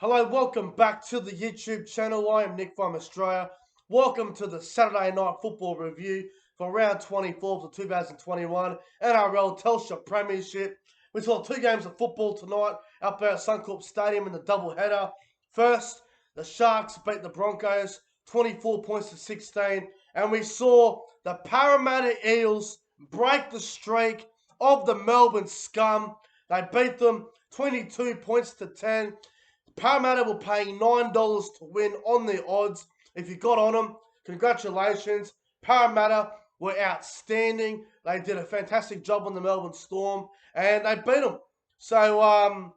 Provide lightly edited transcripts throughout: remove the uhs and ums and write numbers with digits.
Hello, welcome back to the YouTube channel. I am Nick from Australia. Welcome to the Saturday Night Football Review for round 24 of 2021 NRL Telstra Premiership. We saw two games of football tonight up there at Suncorp Stadium in the doubleheader. First, the Sharks beat the Broncos 24 points to 16, and we saw the Parramatta Eels break the streak of the Melbourne Scum. They beat them 22 points to 10. Parramatta were paying $9 to win on the odds. If you got on them, congratulations. Parramatta were outstanding. They did a fantastic job on the Melbourne Storm, and they beat them. So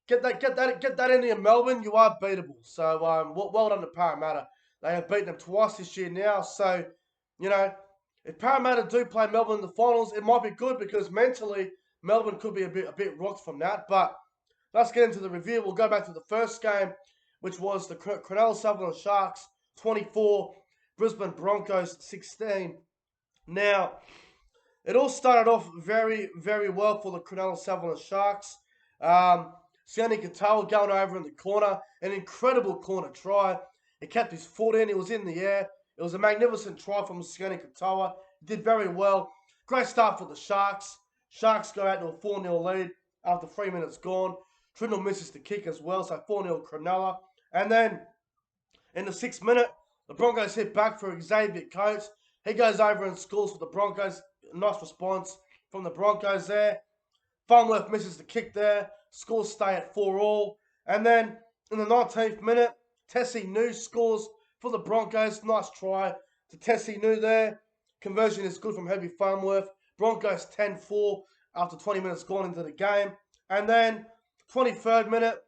get that into your Melbourne. You are beatable. So well done to Parramatta. They have beaten them twice this year now. So if Parramatta do play Melbourne in the finals, it might be good because mentally Melbourne could be a bit rocked from that, but. Let's get into the review. We'll go back to the first game, which was the Cronulla Sutherland Sharks 24, Brisbane Broncos 16. Now, it all started off very, very well for the Cronulla Sutherland Sharks. Sione Katoa going over in the corner, an incredible corner try. He kept his foot in. It was in the air. It was a magnificent try from Sione Katoa. He did very well. Great start for the Sharks. Sharks go out to a 4-0 lead after 3 minutes gone. Trindle misses the kick as well, so 4-0 Cronulla. And then, in the 6th minute, the Broncos hit back for Xavier Coates. He goes over and scores for the Broncos. Nice response from the Broncos there. Farnworth misses the kick there. Scores stay at 4-all. And then, in the 19th minute, Tessie New scores for the Broncos. Nice try to Tessie New there. Conversion is good from Heavy Farnworth. Broncos 10-4 after 20 minutes gone into the game. And then, 23rd minute,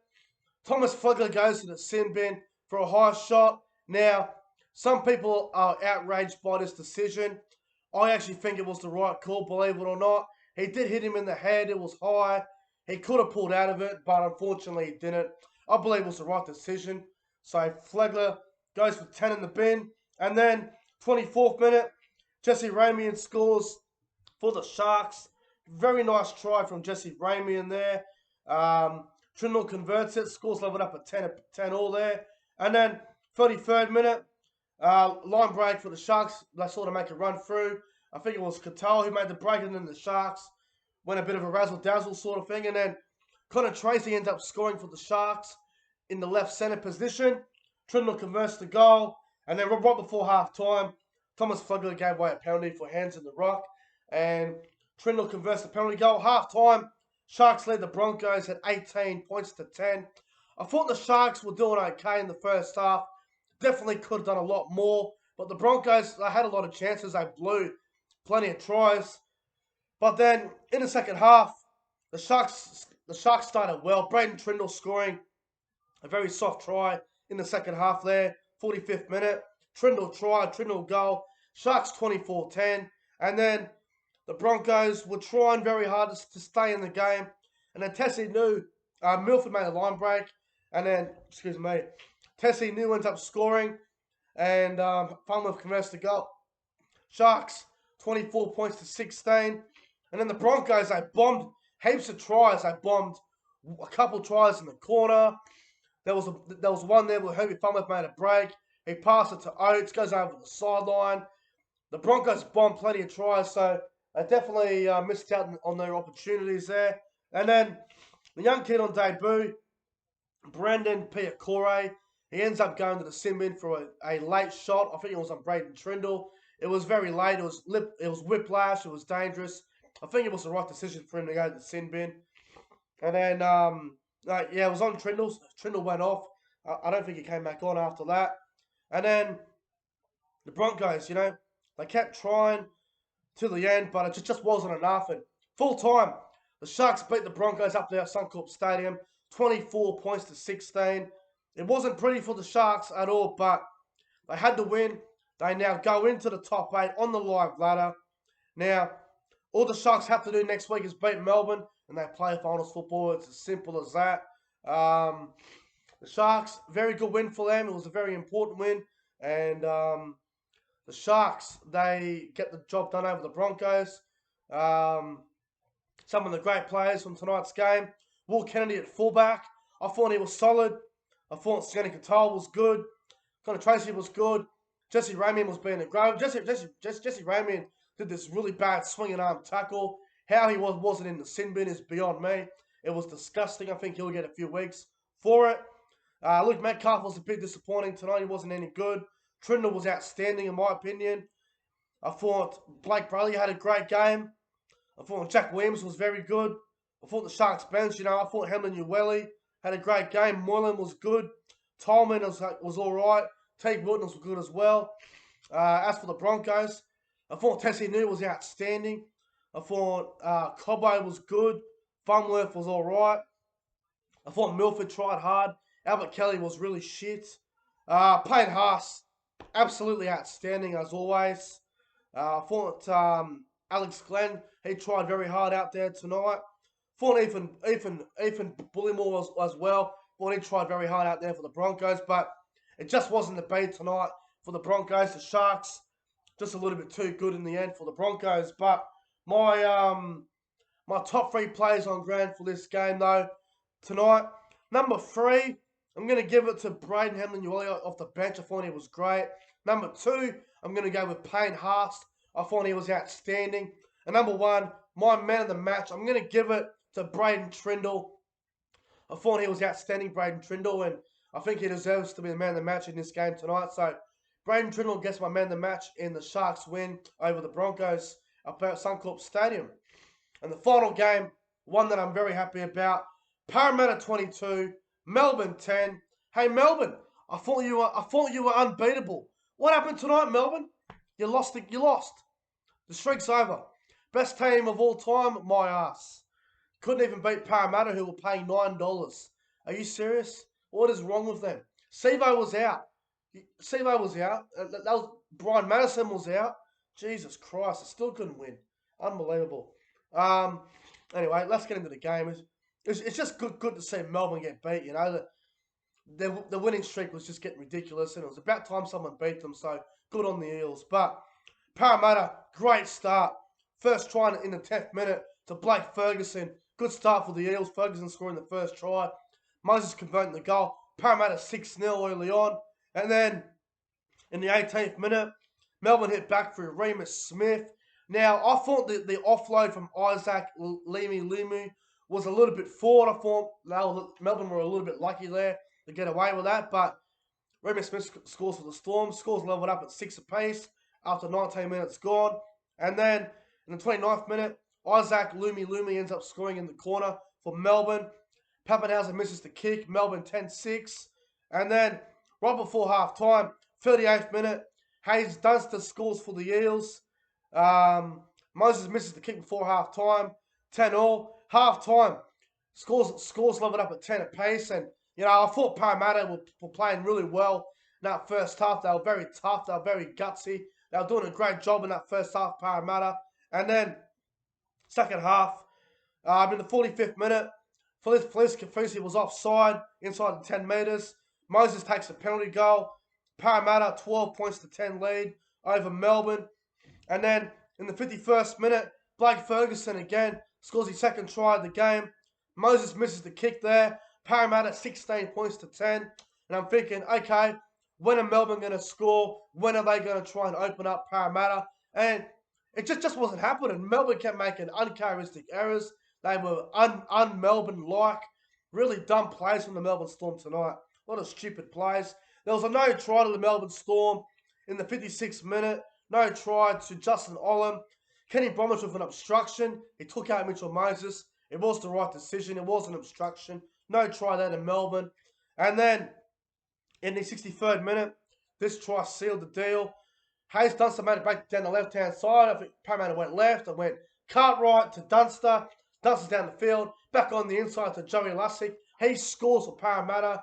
Thomas Flegler goes to the sin bin for a high shot. Now, some people are outraged by this decision. I actually think it was the right call, believe it or not. He did hit him in the head. It was high. He could have pulled out of it, but unfortunately he didn't. I believe it was the right decision. So Flegler goes for 10 in the bin. And then, 24th minute, Jesse Ramian scores for the Sharks. Very nice try from Jesse Ramian there. Trindle converts it, scores leveled up at 10 all there. And then 33rd minute, line break for the Sharks. They sort of make a run through. I think it was Katoa who made the break, and then the Sharks went a bit of a razzle-dazzle sort of thing. And then Connor Tracy ends up scoring for the Sharks in the left centre position. Trindle converts the goal. And then right before half-time, Thomas Flegler gave away a penalty for hands in the rock. And Trindle converts the penalty goal. Half-time, Sharks lead the Broncos at 18 points to 10. I thought the Sharks were doing okay in the first half. Definitely could have done a lot more. But the Broncos, they had a lot of chances. They blew plenty of tries. But then, in the second half, the Sharks started well. Braden Trindle scoring a very soft try in the second half there. 45th minute. Trindle try, Trindle goal. Sharks 24-10. And then the Broncos were trying very hard to stay in the game. And then Tessie New, Milford made a line break. And then, Tessie New ends up scoring. And Farnworth converts the goal. Sharks, 24 points to 16. And then the Broncos, they bombed heaps of tries. They bombed a couple tries in the corner. There was one there where Herbie Farnworth made a break. He passed it to Oates, goes over the sideline. The Broncos bombed plenty of tries, so they definitely missed out on their opportunities there. And then the young kid on debut, Brendan Piacore, he ends up going to the sin bin for a late shot. I think it was on Braden Trindle. It was very late. It was whiplash. It was dangerous. I think it was the right decision for him to go to the sin bin. And then, it was on Trindle. Trindle went off. I don't think he came back on after that. And then the Broncos, they kept trying to the end, but it just wasn't enough. And full time, the Sharks beat the Broncos up there at Suncorp Stadium, 24 points to 16. It wasn't pretty for the Sharks at all, but they had to win. They now go into the top 8 on the live ladder. Now, all the Sharks have to do next week is beat Melbourne, and they play finals football. It's as simple as that. The Sharks, very good win for them. It was a very important win. And the Sharks, they get the job done over the Broncos. Some of the great players from tonight's game. Will Kennedy at fullback. I thought he was solid. I thought Sione Katoa was good. Connor Tracy was good. Jesse Ramian was being a great. Jesse Ramian did this really bad swinging arm tackle. How he wasn't in the sin bin is beyond me. It was disgusting. I think he'll get a few weeks for it. Luke Metcalf was a bit disappointing tonight. He wasn't any good. Trindle was outstanding in my opinion. I thought Blake Bradley had a great game. I thought Jack Williams was very good. I thought the Sharks bench, I thought Hemlin Uwelli had a great game. Moylan was good. Tolman was all right. Teague Wilton was good as well. As for the Broncos, I thought Tessie New was outstanding. I thought Cobbo was good. Funworth was all right. I thought Milford tried hard. Albert Kelly was really shit. Payne Haas, absolutely outstanding as always. I thought Alex Glenn, he tried very hard out there tonight. Thought Ethan Bullymore as well. Thought he tried very hard out there for the Broncos, but it just wasn't the beat tonight for the Broncos. The Sharks, just a little bit too good in the end for the Broncos. But my top 3 players on ground for this game though tonight. Number 3, I'm going to give it to Braden Hemlin-Uwelli off the bench. I thought he was great. Number 2, I'm going to go with Payne Haas. I thought he was outstanding. And number 1, my man of the match, I'm going to give it to Braden Trindle. I thought he was outstanding, Braden Trindle, and I think he deserves to be the man of the match in this game tonight. So Braden Trindle gets my man of the match in the Sharks win over the Broncos up at Suncorp Stadium. And the final game, one that I'm very happy about, Parramatta 22, Melbourne 10. Hey Melbourne, I thought you were unbeatable. What happened tonight, Melbourne? You lost. The streak's over. Best team of all time, my ass. Couldn't even beat Parramatta, who were paying $9. Are you serious? What is wrong with them? Sevo was out. That was Brian Madison was out. Jesus Christ, I still couldn't win. Unbelievable. Anyway, let's get into the game. It's just good to see Melbourne get beat. The winning streak was just getting ridiculous, and it was about time someone beat them. So good on the Eels. But Parramatta, great start. First try in the 10th minute to Blake Ferguson. Good start for the Eels. Ferguson scoring the first try. Moses converting the goal. Parramatta 6-0 early on. And then in the 18th minute, Melbourne hit back for Remus Smith. Now, I thought the offload from Isaac Limu was a little bit forward. I thought Melbourne were a little bit lucky there to get away with that. But Remus Smith scores for the Storm. Scores leveled up at 6 apiece after 19 minutes gone. And then in the 29th minute, Isaac Lumi ends up scoring in the corner for Melbourne. Pappenhausen misses the kick. Melbourne 10-6. And then right before half-time, 38th minute, Hayes Dunster scores for the Eels. Moses misses the kick before half-time. 10-all. Half-time, scores leveled up at 10 apiece. And, I thought Parramatta were playing really well in that first half. They were very tough. They were very gutsy. They were doing a great job in that first half, Parramatta. And then, second half, in the 45th minute, Felice Kafusi was offside inside the 10 metres. Moses takes a penalty goal. Parramatta 12 points to 10 lead over Melbourne. And then in the 51st minute, Blake Ferguson again scores his second try of the game. Moses misses the kick there. Parramatta 16 points to 10. And I'm thinking, okay, when are Melbourne going to score? When are they going to try and open up Parramatta? And it just wasn't happening. Melbourne kept making uncharacteristic errors. They were un-Melbourne-like. Really dumb plays from the Melbourne Storm tonight. A lot of stupid plays. There was a no try to the Melbourne Storm in the 56th minute. No try to Justin Olam. Kenny Bromwich with an obstruction. He took out Mitchell Moses. It was the right decision. It was an obstruction. No try there to Melbourne. And then in the 63rd minute, this try sealed the deal. Hayes Dunster made it back down the left-hand side. I think Parramatta went left. I went Cartwright to Dunster. Dunster's down the field. Back on the inside to Joey Lussick. He scores for Parramatta.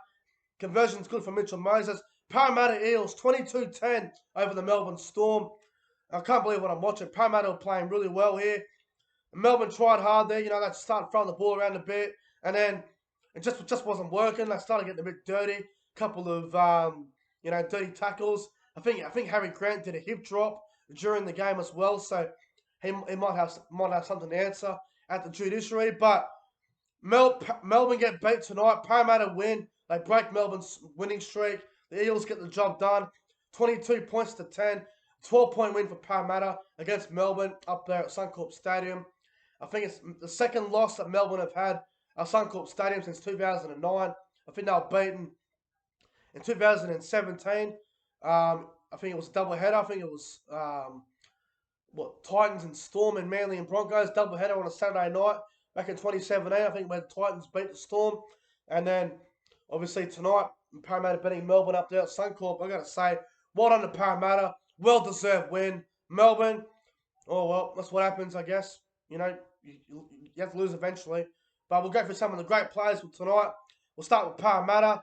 Conversion's good for Mitchell Moses. Parramatta Eels 22-10 over the Melbourne Storm. I can't believe what I'm watching. Parramatta were playing really well here. Melbourne tried hard there. They started throwing the ball around a bit. And then it just wasn't working. They started getting a bit dirty. Couple of, dirty tackles. I think Harry Grant did a hip drop during the game as well. So he might have something to answer at the judiciary. But Melbourne get beat tonight. Parramatta win. They break Melbourne's winning streak. The Eels get the job done. 22 points to 10. 12-point win for Parramatta against Melbourne up there at Suncorp Stadium. I think it's the second loss that Melbourne have had at Suncorp Stadium since 2009. I think they were beaten in 2017. I think it was a double header. I think it was Titans and Storm and Manly and Broncos double header on a Saturday night back in 2017. I think when the Titans beat the Storm, and then obviously tonight Parramatta beating Melbourne up there at Suncorp. I got to say, well done to Parramatta. Well deserved win. Melbourne, oh well, that's what happens, I guess. You know, you have to lose eventually. But we'll go through some of the great players for tonight. We'll start with Parramatta.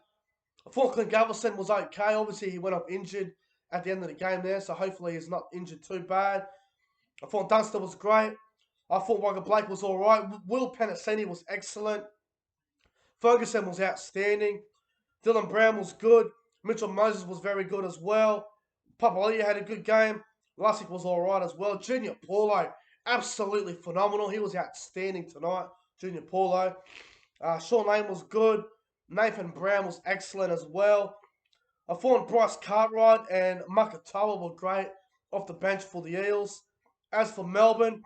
I thought Clint Gavelston was okay. Obviously, he went off injured at the end of the game there, so hopefully he's not injured too bad. I thought Dunster was great. I thought Wagga Blake was all right. Will Penasini was excellent. Ferguson was outstanding. Dylan Brown was good. Mitchell Moses was very good as well. Papali'i had a good game. Lussick was all right as well. Junior Paulo, absolutely phenomenal. He was outstanding tonight. Junior Paulo. Sean Lane was good. Nathan Brown was excellent as well. I thought Bryce Cartwright and Makatoa were great off the bench for the Eels. As for Melbourne,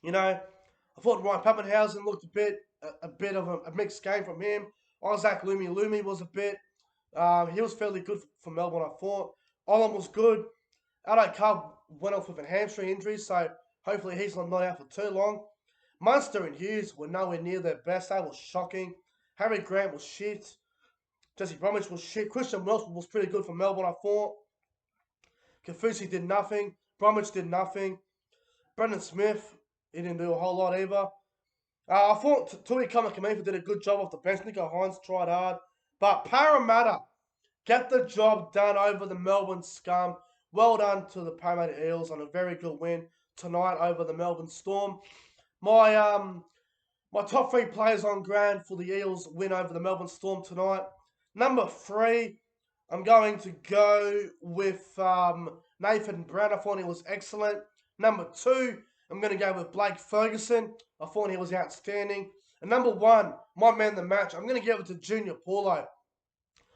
you know, I thought Ryan Pappenhausen looked a bit of a mixed game from him. Isaac Lumi was a bit. He was fairly good for Melbourne, I thought. Olam was good. Aldo Cobb went off with a hamstring injury, so hopefully he's not out for too long. Munster and Hughes were nowhere near their best. They were shocking. Harry Grant was shit. Jesse Bromwich was shit. Christian Welch was pretty good for Melbourne, I thought. Kafusi did nothing. Bromwich did nothing. Brendan Smith, he didn't do a whole lot either. I thought Tui Kamikamifa did a good job off the bench. Nico Hines tried hard. But Parramatta get the job done over the Melbourne Scum. Well done to the Parramatta Eels on a very good win tonight over the Melbourne Storm. My top three players on ground for the Eels win over the Melbourne Storm tonight. Number 3, I'm going to go with Nathan Brown. I thought he was excellent. Number 2, I'm going to go with Blake Ferguson. I thought he was outstanding. And number 1, my man of the match, I'm going to give it to Junior Paulo.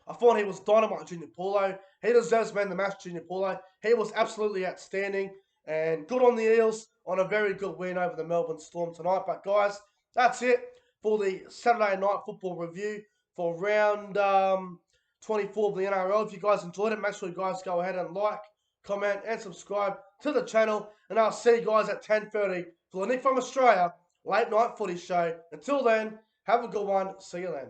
I thought he was dynamite, Junior Paulo. He deserves man of the match, Junior Paulo. He was absolutely outstanding. And good on the Eels on a very good win over the Melbourne Storm tonight. But guys, that's it for the Saturday night football review for round 24 of the NRL. If you guys enjoyed it, make sure you guys go ahead and like, comment, and subscribe to the channel. And I'll see you guys at 10:30 for the Nick from Australia Late Night Footy Show. Until then, have a good one. See you then.